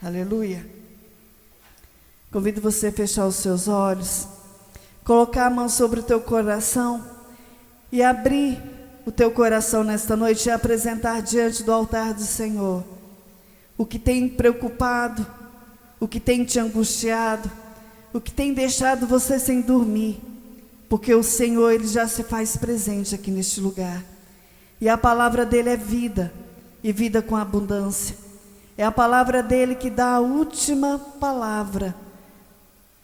Aleluia. Convido você a fechar os seus olhos, colocar a mão sobre o teu coração e abrir o teu coração nesta noite e apresentar diante do altar do Senhor o que tem preocupado, o que tem te angustiado, o que tem deixado você sem dormir, porque o Senhor, Ele já se faz presente aqui neste lugar, e a palavra dEle é vida, e vida com abundância. É a palavra dEle que dá a última palavra.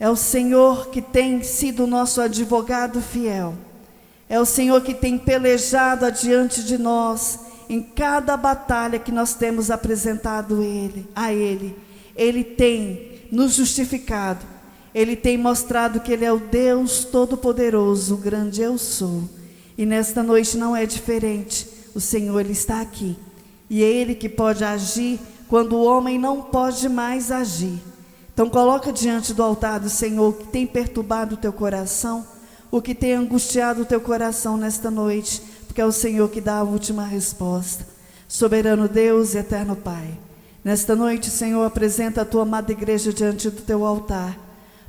É o Senhor que tem sido o nosso advogado fiel. É o Senhor que tem pelejado adiante de nós em cada batalha que nós temos apresentado a Ele. Ele tem nos justificado. Ele tem mostrado que Ele é o Deus Todo-Poderoso, o grande eu sou. E nesta noite não é diferente. O Senhor, Ele está aqui. E é Ele que pode agir quando o homem não pode mais agir. Então coloca diante do altar do Senhor o que tem perturbado o teu coração, o que tem angustiado o teu coração nesta noite, porque é o Senhor que dá a última resposta. Soberano Deus e eterno Pai, nesta noite, Senhor, apresenta a tua amada igreja diante do teu altar.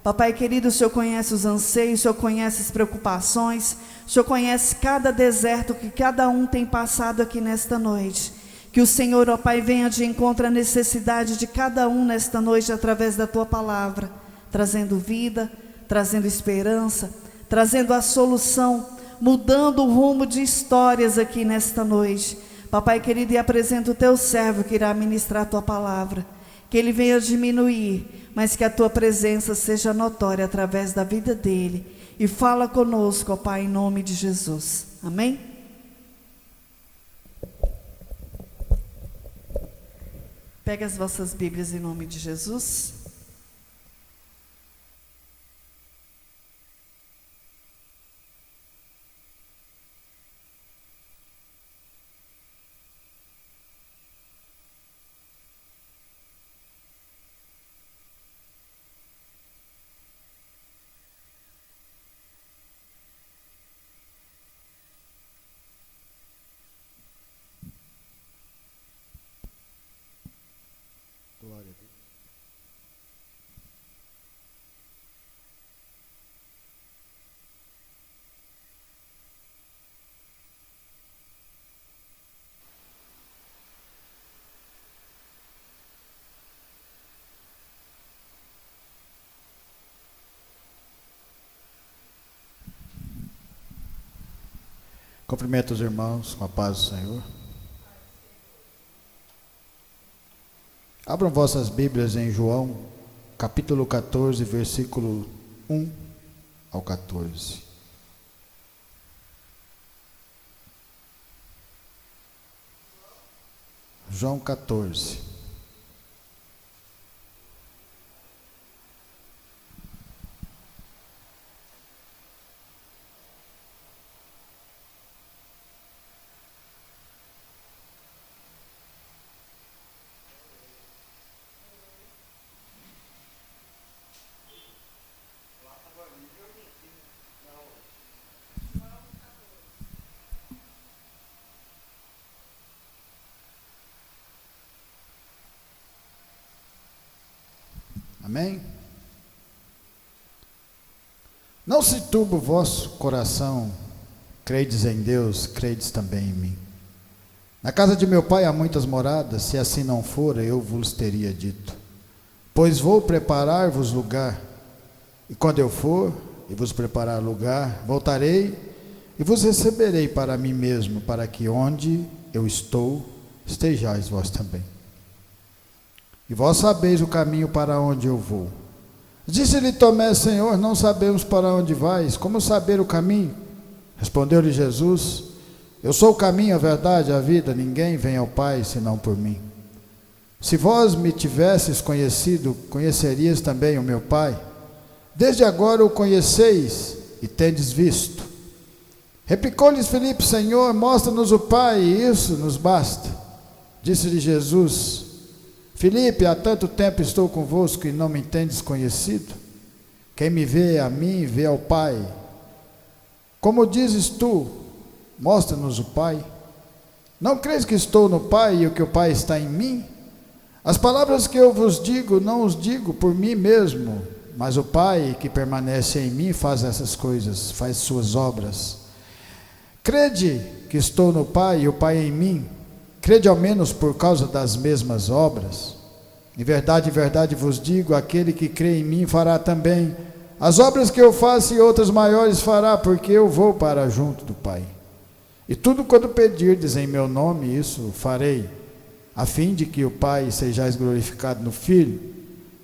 Papai querido, o Senhor conhece os anseios, o Senhor conhece as preocupações, o Senhor conhece cada deserto que cada um tem passado aqui nesta noite. Que o Senhor, ó Pai, venha de encontro à necessidade de cada um nesta noite através da tua palavra, trazendo vida, trazendo esperança, trazendo a solução, mudando o rumo de histórias aqui nesta noite. Papai querido, e apresenta o teu servo que irá ministrar a tua palavra, que ele venha diminuir, mas que a tua presença seja notória através da vida dele, e fala conosco, ó Pai, em nome de Jesus. Amém? Pega as vossas Bíblias em nome de Jesus. Glória a Deus. Cumprimento os irmãos com a paz do Senhor. Abram vossas Bíblias em João, capítulo 14, versículo 1 ao 14. João 14. Amém? Não se turbe o vosso coração, credes em Deus, credes também em mim. Na casa de meu pai há muitas moradas, se assim não fora, eu vos teria dito. Pois vou preparar-vos lugar, e quando eu for e vos preparar lugar, voltarei e vos receberei para mim mesmo, para que onde eu estou, estejais vós também. E vós sabeis o caminho para onde eu vou. Disse-lhe Tomé: Senhor, não sabemos para onde vais, como saber o caminho? Respondeu-lhe Jesus: Eu sou o caminho, a verdade, a vida, ninguém vem ao Pai senão por mim. Se vós me tivesses conhecido, conhecerias também o meu Pai. Desde agora o conheceis e tendes visto. Replicou-lhes Filipe: Senhor, mostra-nos o Pai, e isso nos basta. Disse-lhe Jesus: Filipe, há tanto tempo estou convosco e não me tendes conhecido? Quem me vê a mim, vê ao Pai. Como dizes tu, mostra-nos o Pai. Não crês que estou no Pai e o que o Pai está em mim? As palavras que eu vos digo, não os digo por mim mesmo, mas o Pai que permanece em mim faz essas coisas, faz suas obras. Crede que estou no Pai e o Pai em mim, crede ao menos por causa das mesmas obras. Em verdade vos digo, aquele que crê em mim fará também as obras que eu faço e outras maiores fará, porque eu vou para junto do Pai. E tudo quanto pedirdes em meu nome, isso farei, a fim de que o Pai sejais glorificado no Filho.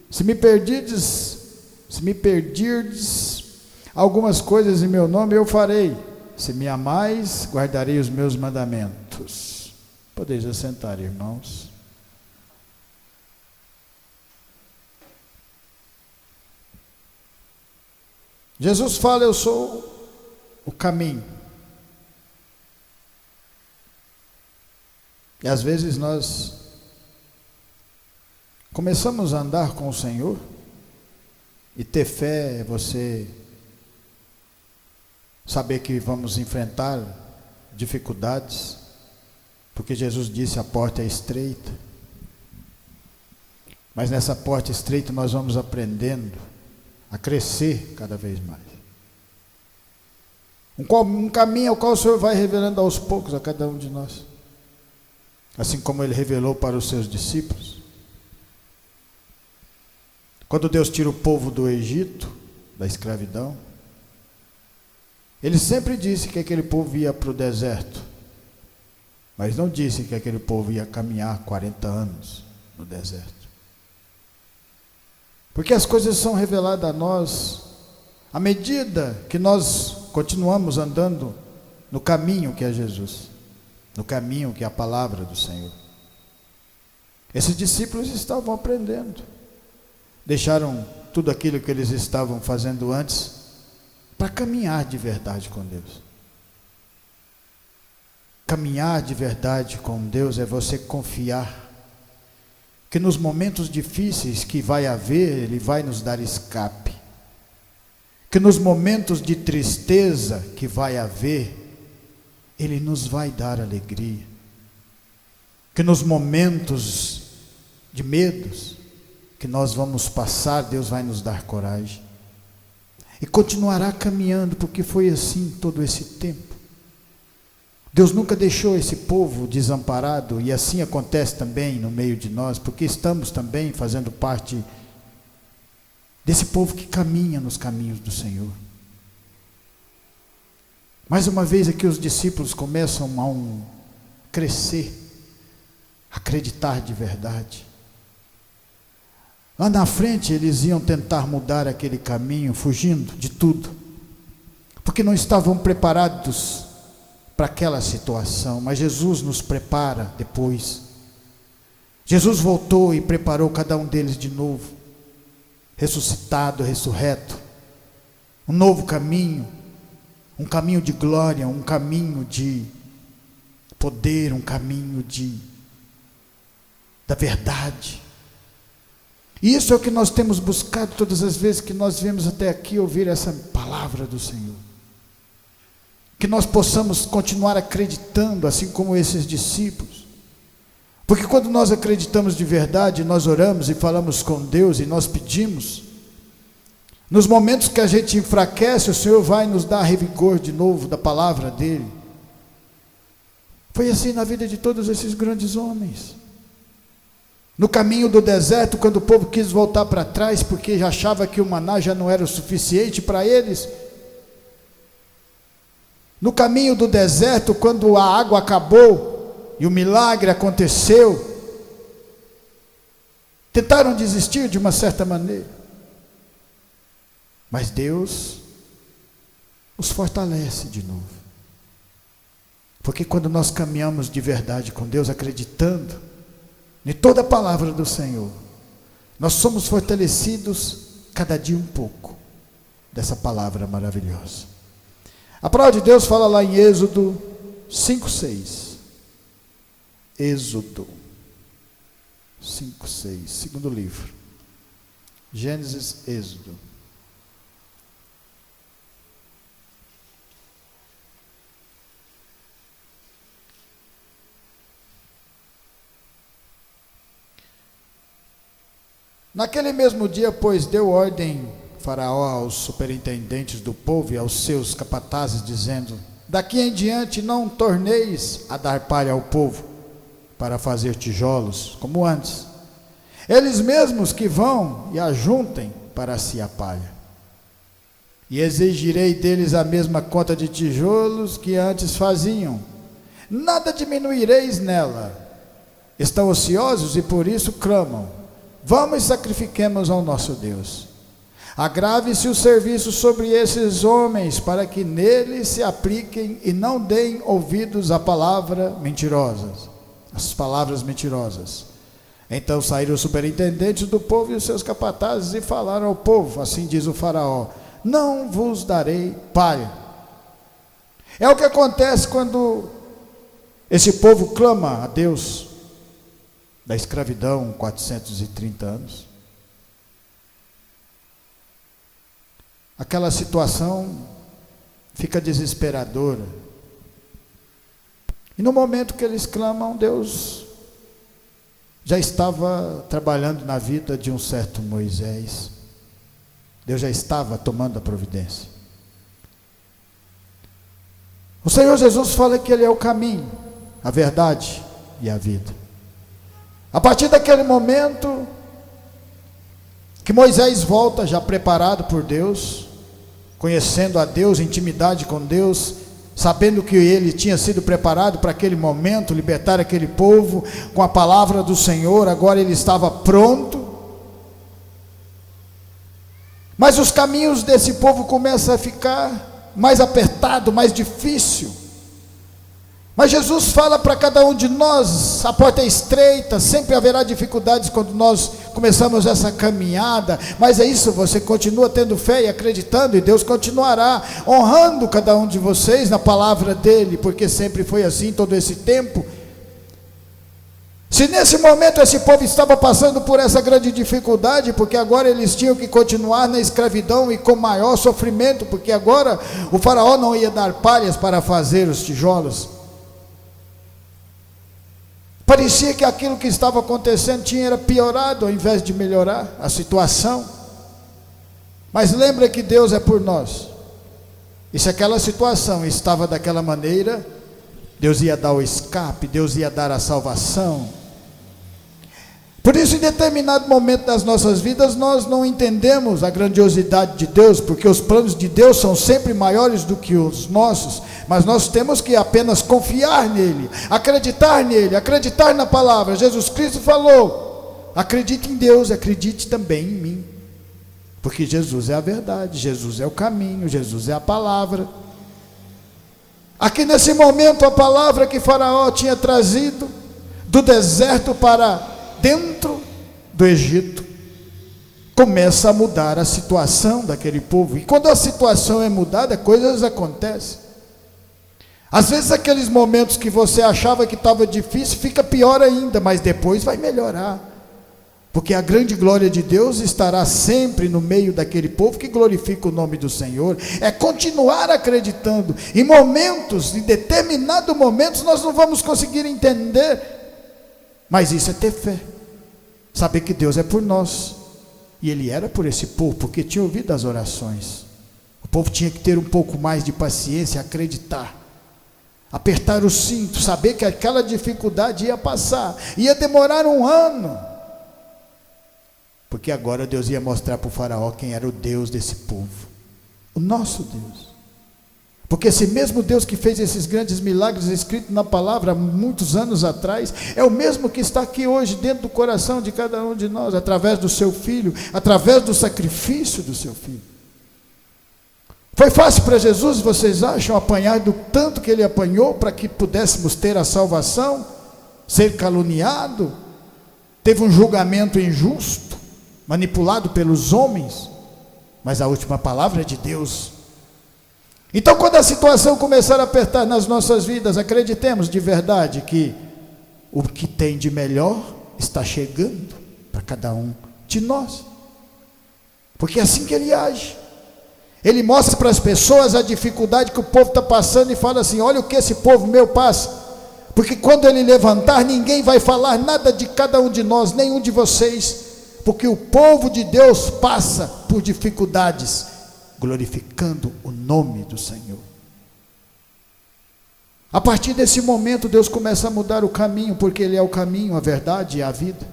Se me perdirdes algumas coisas em meu nome, eu farei. Se me amais, guardarei os meus mandamentos. Podeis assentar, irmãos. Jesus fala: eu sou o caminho. E às vezes nós começamos a andar com o Senhor, e ter fé é você saber que vamos enfrentar dificuldades, porque Jesus disse: a porta é estreita, mas nessa porta estreita nós vamos aprendendo a crescer cada vez mais. Um caminho ao qual o Senhor vai revelando aos poucos a cada um de nós, assim como Ele revelou para os seus discípulos. Quando Deus tira o povo do Egito, da escravidão, Ele sempre disse que aquele povo ia para o deserto, mas não disse que aquele povo ia caminhar 40 anos no deserto. Porque as coisas são reveladas a nós à medida que nós continuamos andando no caminho que é Jesus, no caminho que é a palavra do Senhor. Esses discípulos estavam aprendendo, deixaram tudo aquilo que eles estavam fazendo antes para caminhar de verdade com Deus. Caminhar de verdade com Deus é você confiar que nos momentos difíceis que vai haver, Ele vai nos dar escape. Que nos momentos de tristeza que vai haver, Ele nos vai dar alegria. Que nos momentos de medos que nós vamos passar, Deus vai nos dar coragem. E continuará caminhando, porque foi assim todo esse tempo. Deus nunca deixou esse povo desamparado, e assim acontece também no meio de nós, porque estamos também fazendo parte desse povo que caminha nos caminhos do Senhor. Mais uma vez aqui os discípulos começam a crescer, a acreditar de verdade. Lá na frente eles iam tentar mudar aquele caminho, fugindo de tudo, porque não estavam preparados para aquela situação, mas Jesus nos prepara depois. Jesus voltou e preparou cada um deles de novo, ressuscitado, ressurreto, um novo caminho, um caminho de glória, um caminho de poder, um caminho da verdade. E isso é o que nós temos buscado todas as vezes que nós viemos até aqui ouvir essa palavra do Senhor. Que nós possamos continuar acreditando, assim como esses discípulos. Porque quando nós acreditamos de verdade, nós oramos e falamos com Deus e nós pedimos. Nos momentos que a gente enfraquece, o Senhor vai nos dar revigor de novo da palavra dEle. Foi assim na vida de todos esses grandes homens. No caminho do deserto, quando o povo quis voltar para trás, porque já achava que o maná já não era o suficiente para eles. No caminho do deserto, quando a água acabou e o milagre aconteceu, tentaram desistir de uma certa maneira, mas Deus os fortalece de novo, porque quando nós caminhamos de verdade com Deus, acreditando em toda a palavra do Senhor, nós somos fortalecidos cada dia um pouco dessa palavra maravilhosa. A palavra de Deus fala lá em Êxodo 5:6. Êxodo 5:6, segundo livro. Gênesis, Êxodo. Naquele mesmo dia, pois, deu ordem Faraó aos superintendentes do povo e aos seus capatazes, dizendo: daqui em diante não torneis a dar palha ao povo para fazer tijolos, como antes. Eles mesmos que vão e ajuntem para si a palha. E exigirei deles a mesma conta de tijolos que antes faziam. Nada diminuireis nela. Estão ociosos e por isso clamam: vamos e sacrifiquemos ao nosso Deus. Agrave-se o serviço sobre esses homens, para que neles se apliquem e não deem ouvidos à palavra mentirosas, as palavras mentirosas. Então saíram os superintendentes do povo e os seus capatazes e falaram ao povo: assim diz o Faraó, não vos darei palha. É o que acontece quando esse povo clama a Deus da escravidão, 430 anos. Aquela situação fica desesperadora. E no momento que eles clamam, Deus já estava trabalhando na vida de um certo Moisés. Deus já estava tomando a providência. O Senhor Jesus fala que Ele é o caminho, a verdade e a vida. A partir daquele momento que Moisés volta já preparado por Deus, conhecendo a Deus, intimidade com Deus, sabendo que ele tinha sido preparado para aquele momento, libertar aquele povo com a palavra do Senhor, agora ele estava pronto. Mas os caminhos desse povo começam a ficar mais apertado, mais difícil. Mas Jesus fala para cada um de nós: a porta é estreita, sempre haverá dificuldades quando nós começamos essa caminhada, mas é isso, você continua tendo fé e acreditando, e Deus continuará honrando cada um de vocês na palavra dele, porque sempre foi assim todo esse tempo. Se nesse momento esse povo estava passando por essa grande dificuldade, porque agora eles tinham que continuar na escravidão e com maior sofrimento, porque agora o Faraó não ia dar palhas para fazer os tijolos. Parecia que aquilo que estava acontecendo tinha piorado ao invés de melhorar a situação. Mas lembra que Deus é por nós. E se aquela situação estava daquela maneira, Deus ia dar o escape, Deus ia dar a salvação. Por isso, em determinado momento das nossas vidas, nós não entendemos a grandiosidade de Deus, porque os planos de Deus são sempre maiores do que os nossos, mas nós temos que apenas confiar nele, acreditar na palavra. Jesus Cristo falou: acredite em Deus, acredite também em mim, porque Jesus é a verdade, Jesus é o caminho, Jesus é a palavra. Aqui nesse momento, a palavra que Faraó tinha trazido do deserto para dentro do Egito começa a mudar a situação daquele povo. E quando a situação é mudada, coisas acontecem. Às vezes aqueles momentos que você achava que estava difícil, fica pior ainda, mas depois vai melhorar, porque a grande glória de Deus estará sempre no meio daquele povo que glorifica o nome do Senhor. É continuar acreditando. Em momentos, em determinados momentos, nós não vamos conseguir entender, mas isso é ter fé, saber que Deus é por nós, e Ele era por esse povo, porque tinha ouvido as orações. O povo tinha que ter um pouco mais de paciência, acreditar, apertar o cinto, saber que aquela dificuldade ia passar, ia demorar um ano, porque agora Deus ia mostrar para o Faraó quem era o Deus desse povo, o nosso Deus. Porque esse mesmo Deus que fez esses grandes milagres escritos na palavra há muitos anos atrás, é o mesmo que está aqui hoje dentro do coração de cada um de nós, através do seu Filho, através do sacrifício do seu Filho. Foi fácil para Jesus, vocês acham, apanhar do tanto que Ele apanhou para que pudéssemos ter a salvação, ser caluniado? Teve um julgamento injusto, manipulado pelos homens, mas a última palavra é de Deus. Então, quando a situação começar a apertar nas nossas vidas, acreditemos de verdade que o que tem de melhor está chegando para cada um de nós, porque é assim que Ele age. Ele mostra para as pessoas a dificuldade que o povo está passando e fala assim: olha o que esse povo meu passa, porque quando Ele levantar, ninguém vai falar nada de cada um de nós, nenhum de vocês, porque o povo de Deus passa por dificuldades, glorificando o nome do Senhor. A partir desse momento, Deus começa a mudar o caminho, porque Ele é o caminho, a verdade e a vida.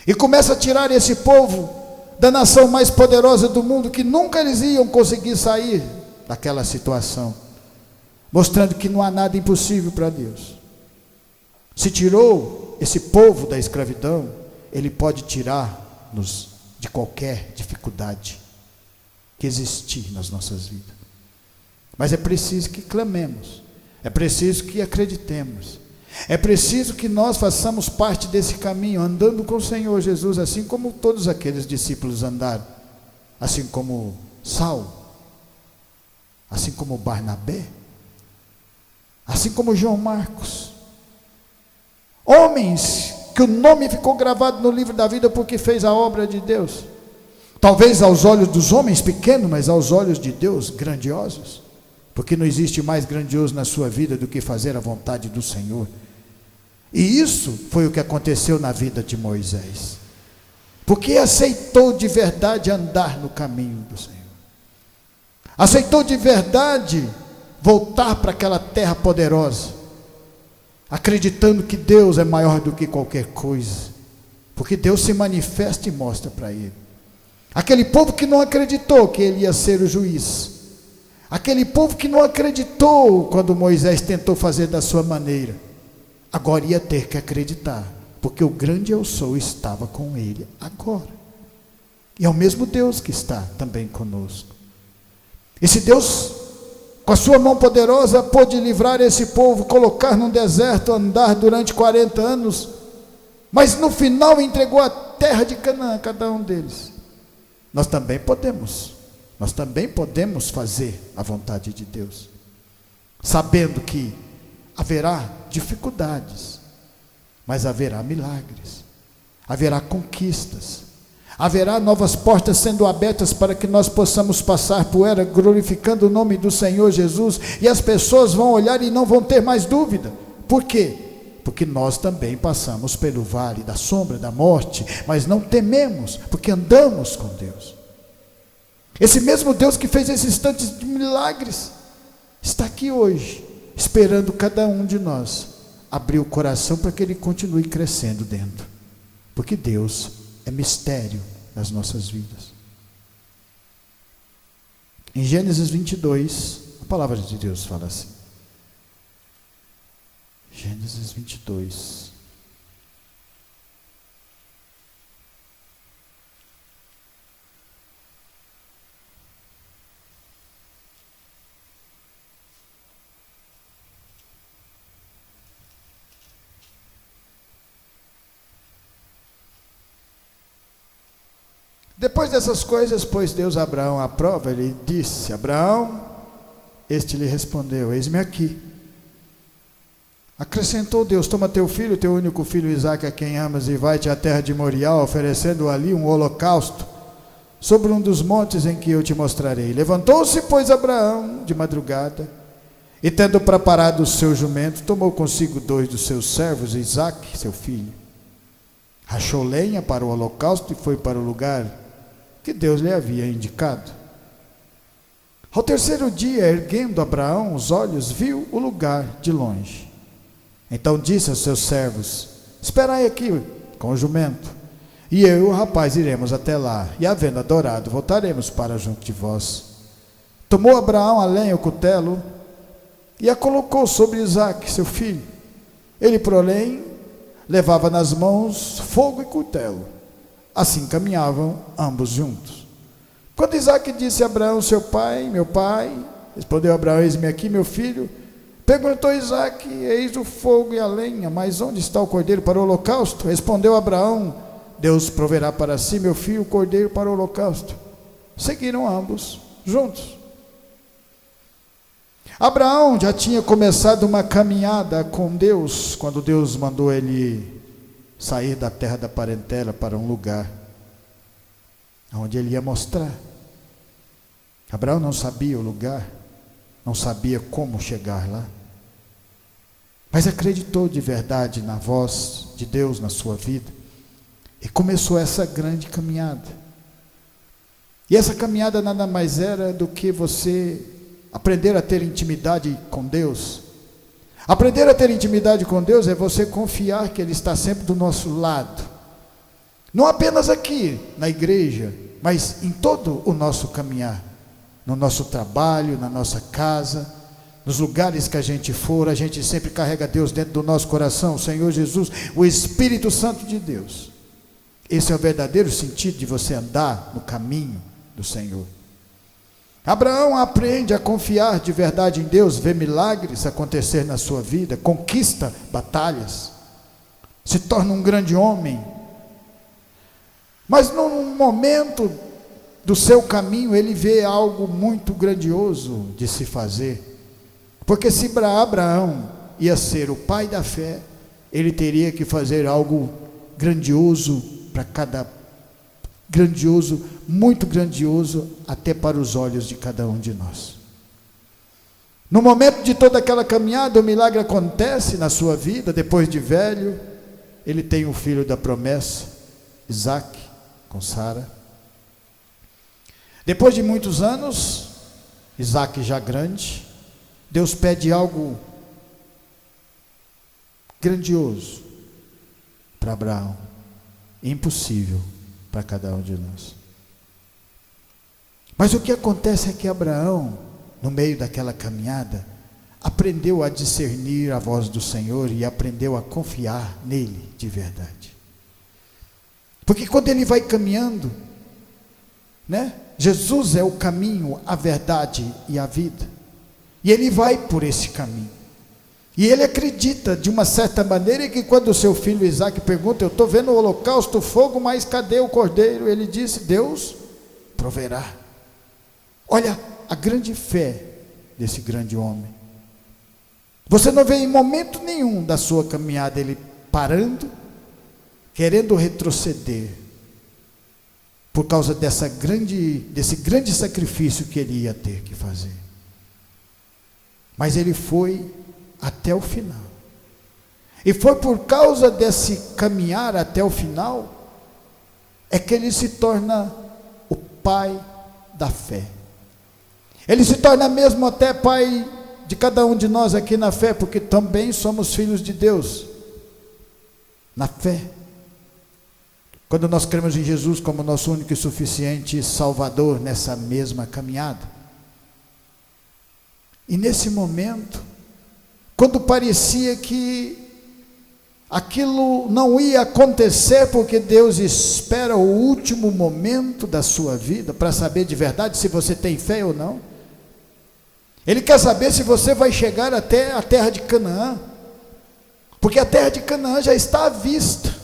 E começa a tirar esse povo da nação mais poderosa do mundo, que nunca eles iam conseguir sair daquela situação, mostrando que não há nada impossível para Deus. Se tirou esse povo da escravidão, Ele pode tirar-nos de qualquer dificuldade que existir nas nossas vidas. Mas é preciso que clamemos, é preciso que acreditemos, é preciso que nós façamos parte desse caminho, andando com o Senhor Jesus, assim como todos aqueles discípulos andaram, assim como Saulo, assim como Barnabé, assim como João Marcos, homens que o nome ficou gravado no livro da vida porque fez a obra de Deus, talvez aos olhos dos homens pequenos, mas aos olhos de Deus grandiosos, porque não existe mais grandioso na sua vida do que fazer a vontade do Senhor. E isso foi o que aconteceu na vida de Moisés, porque aceitou de verdade andar no caminho do Senhor, aceitou de verdade voltar para aquela terra poderosa, acreditando que Deus é maior do que qualquer coisa, porque Deus se manifesta e mostra para ele. Aquele povo que não acreditou que ele ia ser o juiz, aquele povo que não acreditou quando Moisés tentou fazer da sua maneira, agora ia ter que acreditar, porque o grande eu sou estava com ele agora, e é o mesmo Deus que está também conosco. Esse Deus, com a sua mão poderosa, pôde livrar esse povo, colocar num deserto, andar durante 40 anos, mas no final entregou a terra de Canaã a cada um deles. Nós também podemos fazer a vontade de Deus, sabendo que haverá dificuldades, mas haverá milagres, haverá conquistas, haverá novas portas sendo abertas para que nós possamos passar por ela, glorificando o nome do Senhor Jesus, e as pessoas vão olhar e não vão ter mais dúvida. Por quê? Porque nós também passamos pelo vale da sombra da morte, mas não tememos, porque andamos com Deus. Esse mesmo Deus que fez esses tantos milagres, está aqui hoje, esperando cada um de nós abrir o coração para que ele continue crescendo dentro, porque Deus é mistério nas nossas vidas. Em Gênesis 22, a palavra de Deus fala assim, Gênesis 22, depois dessas coisas, pôs Deus a Abraão à prova, ele disse: Abraão, este lhe respondeu: eis-me aqui. Acrescentou Deus: toma teu filho, teu único filho Isaque, a quem amas, e vai-te à terra de Moriá, oferecendo ali um holocausto sobre um dos montes em que eu te mostrarei. Levantou-se, pois, Abraão de madrugada, e tendo preparado o seu jumento, tomou consigo 2 dos seus servos, Isaque, seu filho, rachou lenha para o holocausto e foi para o lugar que Deus lhe havia indicado. Ao terceiro dia, erguendo Abraão os olhos, viu o lugar de longe. Então disse aos seus servos: esperai aqui com o jumento, e eu e o rapaz iremos até lá, e havendo adorado, voltaremos para junto de vós. Tomou Abraão a lenha e o cutelo, e a colocou sobre Isaque, seu filho. Ele, porém, levava nas mãos fogo e cutelo. Assim caminhavam ambos juntos. Quando Isaque disse a Abraão: seu pai, meu pai, respondeu Abraão: eis-me aqui, meu filho. Perguntou Isaque: eis o fogo e a lenha, mas onde está o cordeiro para o holocausto? Respondeu Abraão: Deus proverá para si, meu filho, o cordeiro para o holocausto. Seguiram ambos juntos. Abraão já tinha começado uma caminhada com Deus, quando Deus mandou ele sair da terra da parentela para um lugar onde ele ia mostrar. Abraão não sabia o lugar, não sabia como chegar lá, mas acreditou de verdade na voz de Deus na sua vida, E começou essa grande caminhada. E essa caminhada nada mais era do que você aprender a ter intimidade com Deus. Aprender a ter intimidade com Deus é você confiar que Ele está sempre do nosso lado. Não apenas aqui na igreja, mas em todo o nosso caminhar. No nosso trabalho, na nossa casa, nos lugares que a gente for, a gente sempre carrega Deus dentro do nosso coração, o Senhor Jesus, o Espírito Santo de Deus. Esse é o verdadeiro sentido de você andar no caminho do Senhor. Abraão aprende a confiar de verdade em Deus, vê milagres acontecer na sua vida, conquista batalhas, se torna um grande homem. Mas num momento do seu caminho, ele vê algo muito grandioso de se fazer. Porque se Abraão ia ser o pai da fé, ele teria que fazer algo grandioso para grandioso, muito grandioso, até para os olhos de cada um de nós. No momento de toda aquela caminhada, o milagre acontece na sua vida. Depois de velho, ele tem o filho da promessa, Isaque, com Sara. Depois de muitos anos, Isaque já grande, Deus pede algo grandioso para Abraão, impossível para cada um de nós. Mas o que acontece é que Abraão, no meio daquela caminhada, aprendeu a discernir a voz do Senhor e aprendeu a confiar nele de verdade. Porque quando ele vai caminhando, né? Jesus é o caminho, a verdade e a vida. E ele vai por esse caminho. E ele acredita de uma certa maneira que quando o seu filho Isaque pergunta: eu estou vendo o holocausto, o fogo, mas cadê o cordeiro? Ele disse: Deus proverá. Olha a grande fé desse grande homem. Você não vê em momento nenhum da sua caminhada ele parando, querendo retroceder, por causa desse grande sacrifício que ele ia ter que fazer. Mas ele foi até o final. E foi por causa desse caminhar até o final, é que ele se torna o pai da fé. Ele se torna mesmo até pai de cada um de nós aqui na fé, porque também somos filhos de Deus, na fé. Quando nós cremos em Jesus como nosso único e suficiente Salvador nessa mesma caminhada. E nesse momento, quando parecia que aquilo não ia acontecer, porque Deus espera o último momento da sua vida para saber de verdade se você tem fé ou não. Ele quer saber se você vai chegar até a terra de Canaã, porque a terra de Canaã já está à vista.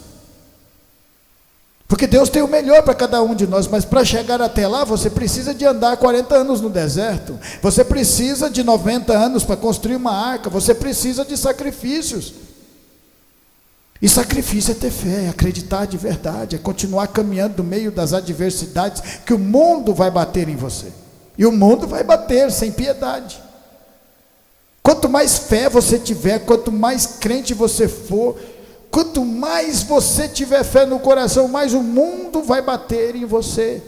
Porque Deus tem o melhor para cada um de nós, mas para chegar até lá, você precisa de andar 40 anos no deserto, você precisa de 90 anos para construir uma arca, você precisa de sacrifícios. E sacrifício é ter fé, é acreditar de verdade, é continuar caminhando no meio das adversidades, que o mundo vai bater em você, e o mundo vai bater sem piedade. Quanto mais fé você tiver, quanto mais crente você for, quanto mais você tiver fé no coração, mais o mundo vai bater em você.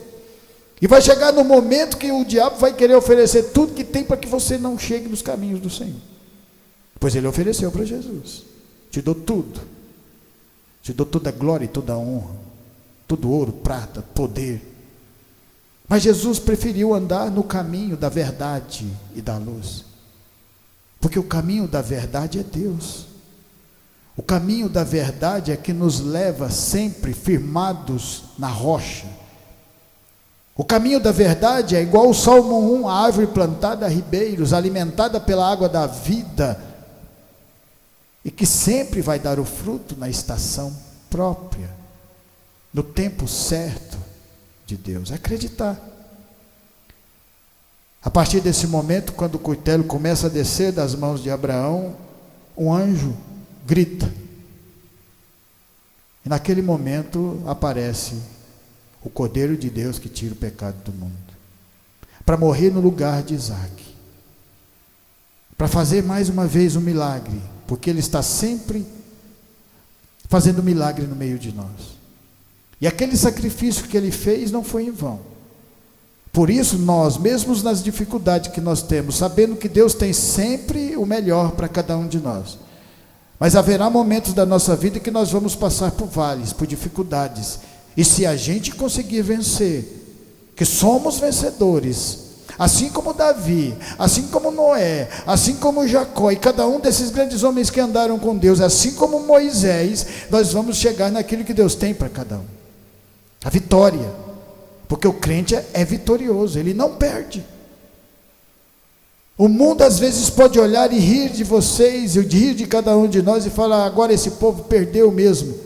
E vai chegar no momento que o diabo vai querer oferecer tudo que tem para que você não chegue nos caminhos do Senhor. Pois ele ofereceu para Jesus: te dou tudo. Te dou toda a glória e toda a honra, todo ouro, prata, poder. Mas Jesus preferiu andar no caminho da verdade e da luz. Porque o caminho da verdade é Deus. O caminho da verdade é que nos leva sempre firmados na rocha. O caminho da verdade é igual o Salmo 1, a árvore plantada a ribeiros, alimentada pela água da vida, e que sempre vai dar o fruto na estação própria, no tempo certo de Deus. Acreditar. A partir desse momento, quando o cutelo começa a descer das mãos de Abraão, um anjo grita. E naquele momento aparece o Cordeiro de Deus que tira o pecado do mundo, para morrer no lugar de Isaque, para fazer mais uma vez um milagre, porque Ele está sempre fazendo milagre no meio de nós. E aquele sacrifício que ele fez não foi em vão. Por isso nós, mesmo nas dificuldades que nós temos, sabendo que Deus tem sempre o melhor para cada um de nós, mas haverá momentos da nossa vida que nós vamos passar por vales, por dificuldades, e se a gente conseguir vencer, que somos vencedores, assim como Davi, assim como Noé, assim como Jacó, e cada um desses grandes homens que andaram com Deus, assim como Moisés, nós vamos chegar naquilo que Deus tem para cada um, a vitória, porque o crente é vitorioso, ele não perde. O mundo às vezes pode olhar e rir de vocês, e rir de cada um de nós, e falar, agora esse povo perdeu mesmo,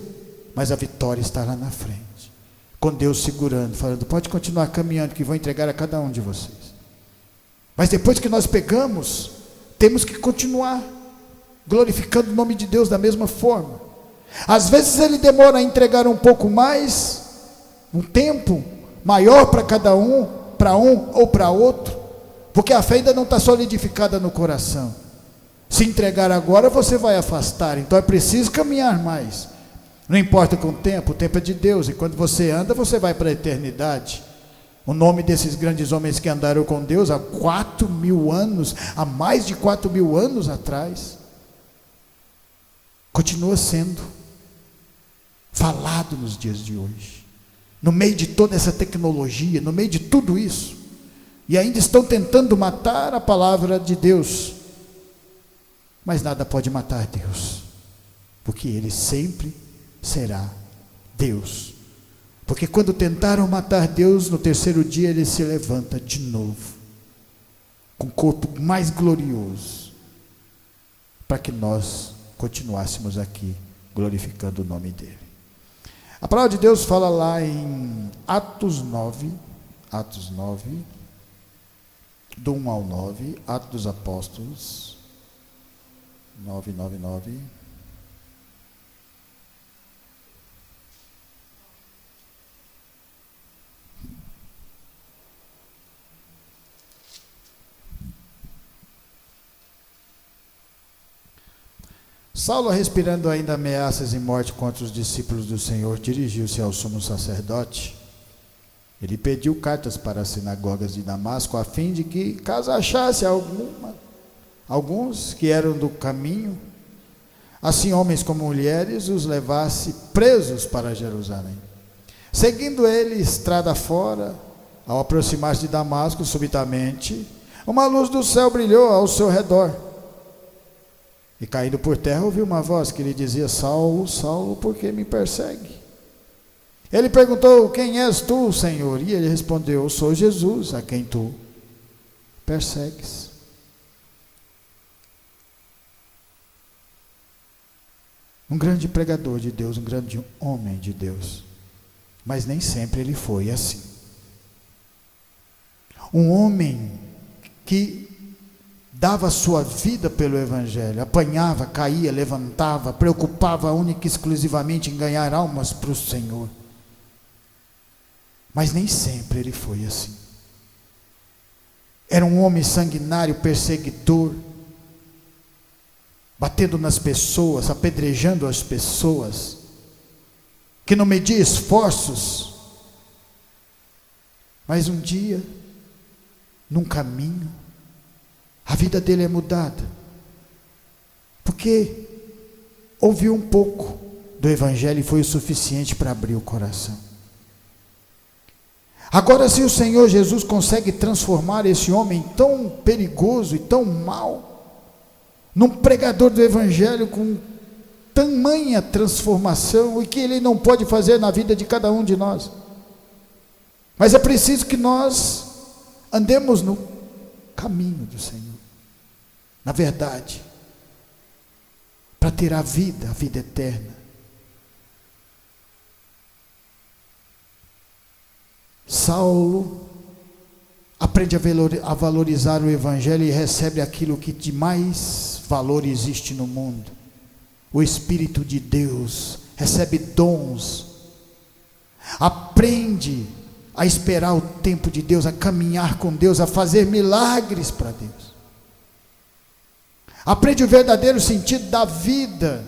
mas a vitória está lá na frente, com Deus segurando, falando, pode continuar caminhando, que vou entregar a cada um de vocês. Mas depois que nós pegamos, temos que continuar glorificando o nome de Deus da mesma forma. Às vezes ele demora a entregar um pouco mais, um tempo maior para cada um, para um ou para outro, porque a fé ainda não está solidificada no coração. Se entregar agora, você vai afastar, então é preciso caminhar mais. Não importa com o tempo é de Deus, e quando você anda, você vai para a eternidade. O nome desses grandes homens que andaram com Deus há 4.000 anos, há mais de 4.000 anos atrás, continua sendo falado nos dias de hoje, no meio de toda essa tecnologia, no meio de tudo isso, e ainda estão tentando matar a palavra de Deus, mas nada pode matar Deus, porque Ele sempre será Deus. Porque quando tentaram matar Deus, no terceiro dia Ele se levanta de novo, com o corpo mais glorioso, para que nós continuássemos aqui, glorificando o nome dEle. A palavra de Deus fala lá em Atos 9, do 1 ao 9, Atos dos Apóstolos, 9. Saulo, respirando ainda ameaças e morte contra os discípulos do Senhor, dirigiu-se ao sumo sacerdote. Ele pediu cartas para as sinagogas de Damasco, a fim de que, caso achasse alguns que eram do caminho, assim homens como mulheres, os levasse presos para Jerusalém. Seguindo ele estrada fora, ao aproximar-se de Damasco, subitamente, uma luz do céu brilhou ao seu redor. E caindo por terra, ouviu uma voz que lhe dizia, Saulo, Saulo, por que me persegue? Ele perguntou, quem és tu, Senhor? E ele respondeu, sou Jesus, a quem tu persegues. Um grande pregador de Deus, um grande homem de Deus, mas nem sempre ele foi assim. Um homem que dava sua vida pelo Evangelho, apanhava, caía, levantava, preocupava única e exclusivamente em ganhar almas para o Senhor. Mas nem sempre ele foi assim. Era um homem sanguinário, perseguidor, batendo nas pessoas, apedrejando as pessoas, que não media esforços. Mas um dia, num caminho, a vida dele é mudada, porque ouviu um pouco do Evangelho e foi o suficiente para abrir o coração. Agora, se o Senhor Jesus consegue transformar esse homem tão perigoso e tão mau, num pregador do Evangelho com tamanha transformação, e que Ele não pode fazer na vida de cada um de nós, mas é preciso que nós andemos no caminho do Senhor, na verdade, para ter a vida eterna. Saulo aprende a valorizar o Evangelho e recebe aquilo que de mais valor existe no mundo, o Espírito de Deus, recebe dons, aprende a esperar o tempo de Deus, a caminhar com Deus, a fazer milagres para Deus. Aprende o verdadeiro sentido da vida,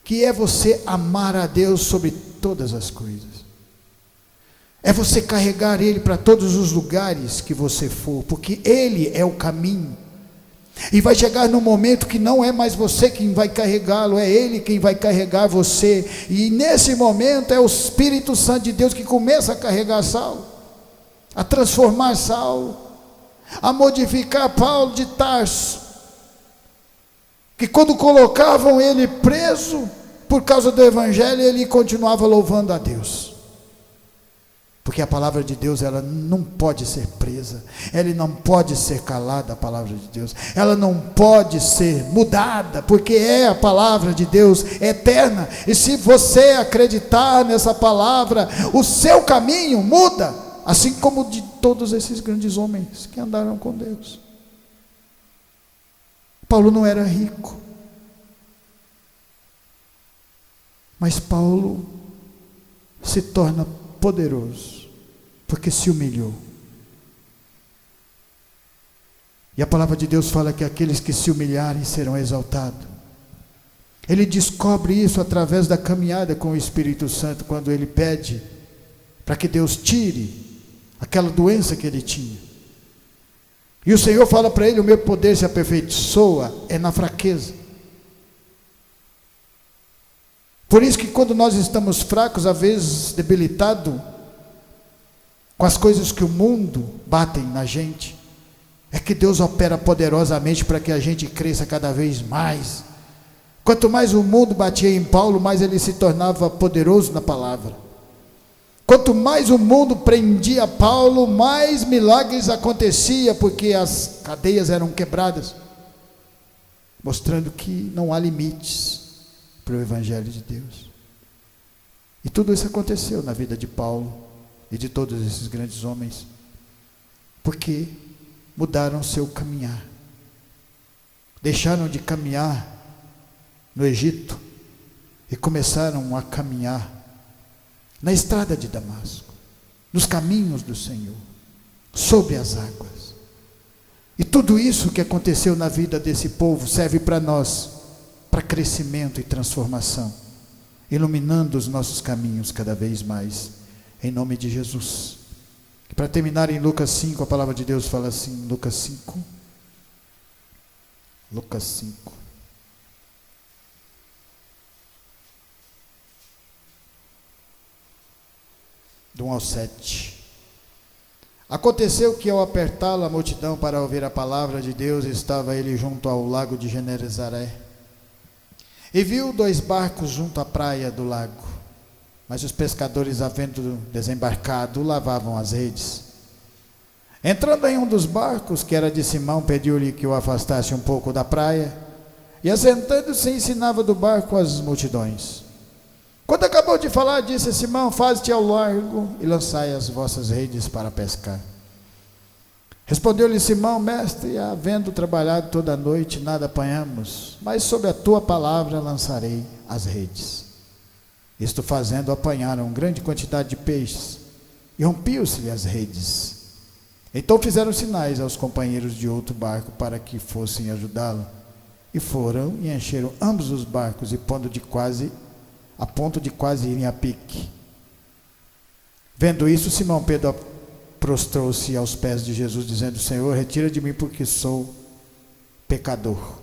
que é você amar a Deus sobre todas as coisas. É você carregar Ele para todos os lugares que você for, porque Ele é o caminho. E vai chegar num momento que não é mais você quem vai carregá-lo, é Ele quem vai carregar você. E nesse momento é o Espírito Santo de Deus que começa a carregar Saulo, a transformar Saulo, a modificar Paulo de Tarso, que quando colocavam ele preso por causa do Evangelho, ele continuava louvando a Deus. Porque a palavra de Deus, ela não pode ser presa, ela não pode ser calada, a palavra de Deus, ela não pode ser mudada, porque é a palavra de Deus, é eterna, e se você acreditar nessa palavra, o seu caminho muda, assim como de todos esses grandes homens que andaram com Deus. Paulo não era rico, mas Paulo se torna poderoso, porque se humilhou. E a palavra de Deus fala que aqueles que se humilharem serão exaltados. Ele descobre isso através da caminhada com o Espírito Santo, quando ele pede para que Deus tire aquela doença que ele tinha. E o Senhor fala para ele: o meu poder se aperfeiçoa na fraqueza. Por isso que quando nós estamos fracos, às vezes debilitados, com as coisas que o mundo batem na gente, é que Deus opera poderosamente para que a gente cresça cada vez mais. Quanto mais o mundo batia em Paulo, mais ele se tornava poderoso na palavra. Quanto mais o mundo prendia Paulo, mais milagres acontecia, porque as cadeias eram quebradas, mostrando que não há limites para o Evangelho de Deus. E tudo isso aconteceu na vida de Paulo e de todos esses grandes homens, porque mudaram seu caminhar, deixaram de caminhar no Egito e começaram a caminhar na estrada de Damasco, nos caminhos do Senhor, sobre as águas. E tudo isso que aconteceu na vida desse povo serve para nós, para crescimento e transformação, iluminando os nossos caminhos cada vez mais, em nome de Jesus. E para terminar, em Lucas 5, a palavra de Deus fala assim, Lucas 5, do 1 ao 7. Aconteceu que, ao apertá-la a multidão para ouvir a palavra de Deus, estava ele junto ao lago de Genezaré, e viu 2 barcos junto à praia do lago, mas os pescadores, havendo desembarcado, lavavam as redes. Entrando em um dos barcos, que era de Simão, pediu-lhe que o afastasse um pouco da praia, e assentando-se ensinava do barco as multidões. Quando acabou de falar, disse a Simão: faze-te ao largo e lançai as vossas redes para pescar. Respondeu-lhe Simão: mestre, havendo trabalhado toda a noite, nada apanhamos, mas sob a tua palavra lançarei as redes. Isto fazendo, apanharam grande quantidade de peixes, e rompiam-se-lhe as redes. Então fizeram sinais aos companheiros de outro barco para que fossem ajudá-lo, e foram e encheram ambos os barcos, a ponto de quase irem a pique. Vendo isso, Simão Pedro prostrou-se aos pés de Jesus, dizendo: Senhor, retira de mim, porque sou pecador.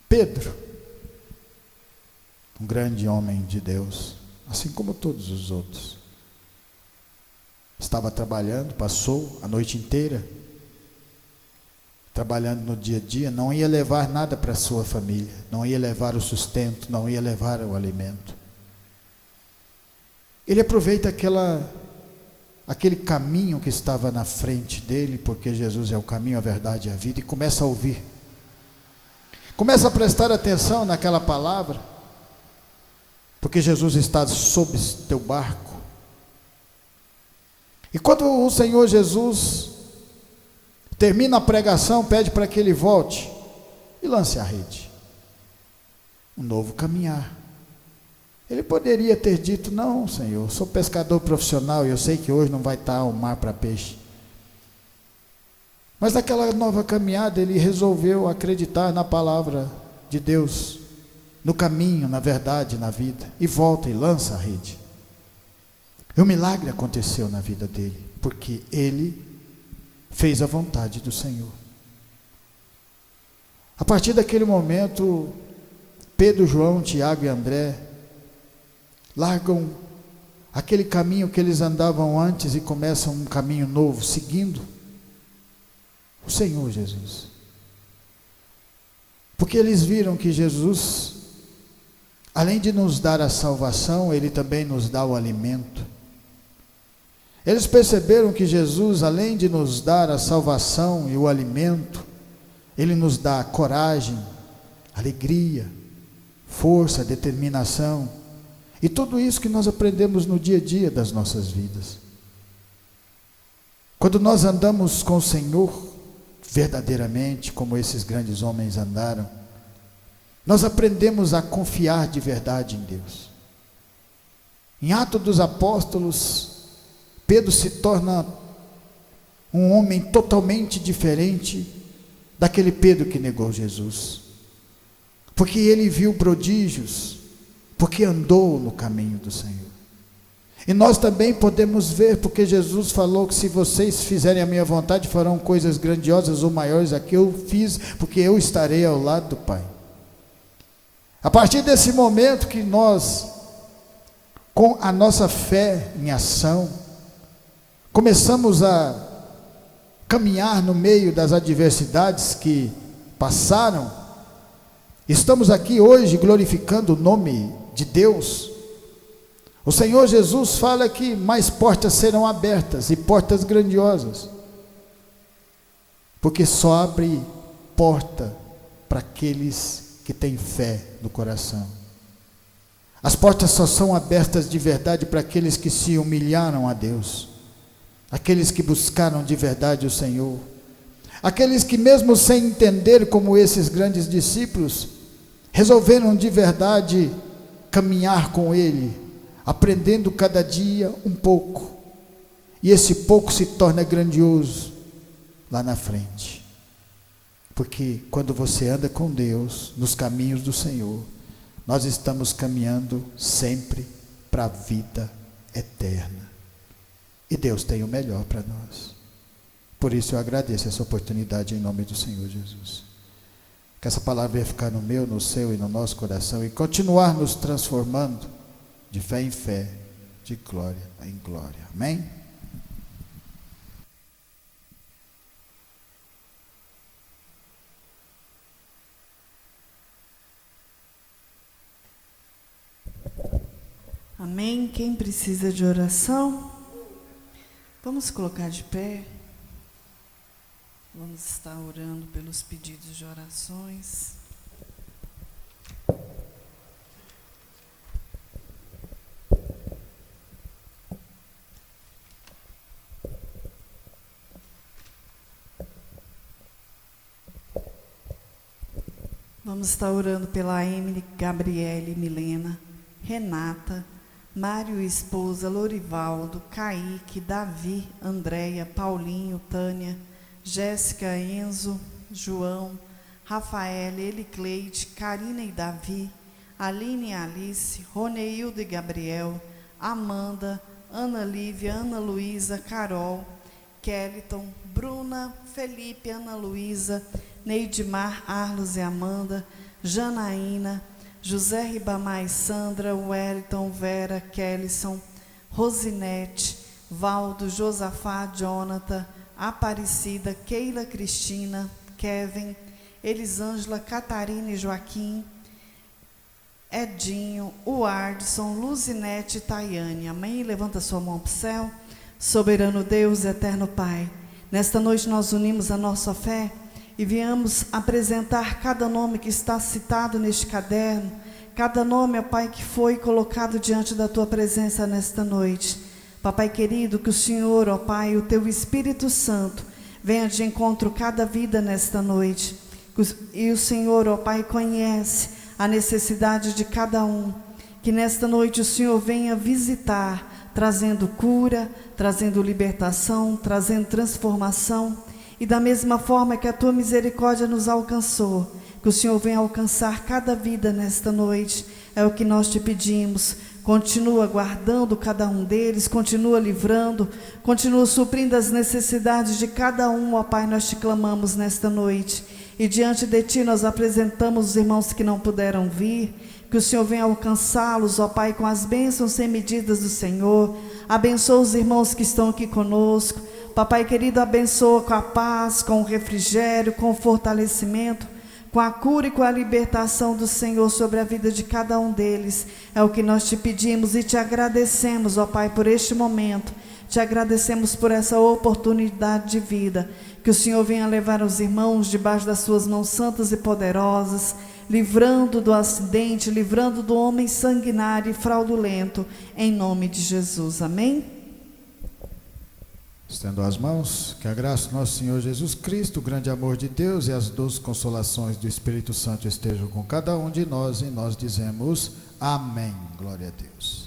Pedro, um grande homem de Deus, assim como todos os outros, estava trabalhando, passou a noite inteira trabalhando no dia a dia, não ia levar nada para a sua família, não ia levar o sustento, não ia levar o alimento. Ele aproveita aquele caminho que estava na frente dele, porque Jesus é o caminho, a verdade e a vida, e começa a ouvir, começa a prestar atenção naquela palavra, porque Jesus está sob teu barco. E quando o Senhor Jesus termina a pregação, pede para que ele volte e lance a rede. Um novo caminhar. Ele poderia ter dito: não, Senhor, sou pescador profissional e eu sei que hoje não vai estar o mar para peixe. Mas naquela nova caminhada ele resolveu acreditar na palavra de Deus no caminho, na verdade, na vida, e volta e lança a rede. E um milagre aconteceu na vida dele, porque ele fez a vontade do Senhor. A partir daquele momento, Pedro, João, Tiago e André largam aquele caminho que eles andavam antes e começam um caminho novo, seguindo o Senhor Jesus. Porque eles viram que Jesus, além de nos dar a salvação, Ele também nos dá o alimento. Eles perceberam que Jesus, além de nos dar a salvação e o alimento, Ele nos dá coragem, alegria, força, determinação, e tudo isso que nós aprendemos no dia a dia das nossas vidas. Quando nós andamos com o Senhor, verdadeiramente, como esses grandes homens andaram, nós aprendemos a confiar de verdade em Deus. Em Atos dos Apóstolos, Pedro se torna um homem totalmente diferente daquele Pedro que negou Jesus, porque ele viu prodígios, porque andou no caminho do Senhor. E nós também podemos ver, porque Jesus falou que se vocês fizerem a minha vontade, farão coisas grandiosas ou maiores a que eu fiz, porque eu estarei ao lado do Pai. A partir desse momento que nós, com a nossa fé em ação, começamos a caminhar no meio das adversidades que passaram, estamos aqui hoje glorificando o nome de Deus. O Senhor Jesus fala que mais portas serão abertas, e portas grandiosas, porque só abre porta para aqueles que têm fé no coração. As portas só são abertas de verdade para aqueles que se humilharam a Deus, aqueles que buscaram de verdade o Senhor, aqueles que mesmo sem entender, como esses grandes discípulos, resolveram de verdade caminhar com Ele, aprendendo cada dia um pouco, e esse pouco se torna grandioso lá na frente, porque quando você anda com Deus, nos caminhos do Senhor, nós estamos caminhando sempre para a vida eterna, e Deus tem o melhor para nós. Por isso eu agradeço essa oportunidade em nome do Senhor Jesus, que essa palavra venha ficar no meu, no seu e no nosso coração, e continuar nos transformando de fé em fé, de glória em glória. Amém? Amém? Quem precisa de oração? Vamos colocar de pé. Vamos estar orando pelos pedidos de orações. Vamos estar orando pela Emily, Gabriele, Milena, Renata, Mário, esposa, Lorivaldo, Kaique, Davi, Andréia, Paulinho, Tânia, Jéssica, Enzo, João, Rafael, Elicleide, Karina e Davi, Aline e Alice, Roneildo e Gabriel, Amanda, Ana Lívia, Ana Luísa, Carol, Kellyton, Bruna, Felipe, Ana Luísa, Neidmar, Arlos e Amanda, Janaína, José Ribamar, Sandra, Wellington, Vera, Kellyson, Rosinete, Valdo, Josafá, Jonathan, Aparecida, Keila, Cristina, Kevin, Elisângela, Catarina e Joaquim, Edinho, Uardson, Luzinete e Tayane. Amém? Levanta sua mão para o céu. Soberano Deus, eterno Pai, nesta noite nós unimos a nossa fé e viemos apresentar cada nome que está citado neste caderno, cada nome, ó Pai, que foi colocado diante da Tua presença nesta noite. Papai querido, que o Senhor, ó Pai, o Teu Espírito Santo, venha de encontro cada vida nesta noite. E o Senhor, ó Pai, conhece a necessidade de cada um. Que nesta noite o Senhor venha visitar, trazendo cura, trazendo libertação, trazendo transformação. E da mesma forma que a Tua misericórdia nos alcançou, que Que o Senhor venha alcançar cada vida nesta noite. É o que nós te pedimos. Continua guardando cada um deles, continua livrando, continua suprindo as necessidades de cada um, ó Pai, nós te clamamos nesta noite. E diante de Ti nós apresentamos os irmãos que não puderam vir, que o Senhor venha alcançá-los, ó Pai, com as bênçãos sem medidas do Senhor. Abençoa os irmãos que estão aqui conosco. Papai querido, abençoa com a paz, com o refrigério, com o fortalecimento, com a cura e com a libertação do Senhor sobre a vida de cada um deles. É o que nós te pedimos e te agradecemos, ó Pai, por este momento. Te agradecemos por essa oportunidade de vida. Que o Senhor venha levar os irmãos debaixo das suas mãos santas e poderosas, livrando do acidente, livrando do homem sanguinário e fraudulento, em nome de Jesus. Amém? Estendo as mãos, que a graça do nosso Senhor Jesus Cristo, o grande amor de Deus e as doces consolações do Espírito Santo estejam com cada um de nós, e nós dizemos amém. Glória a Deus.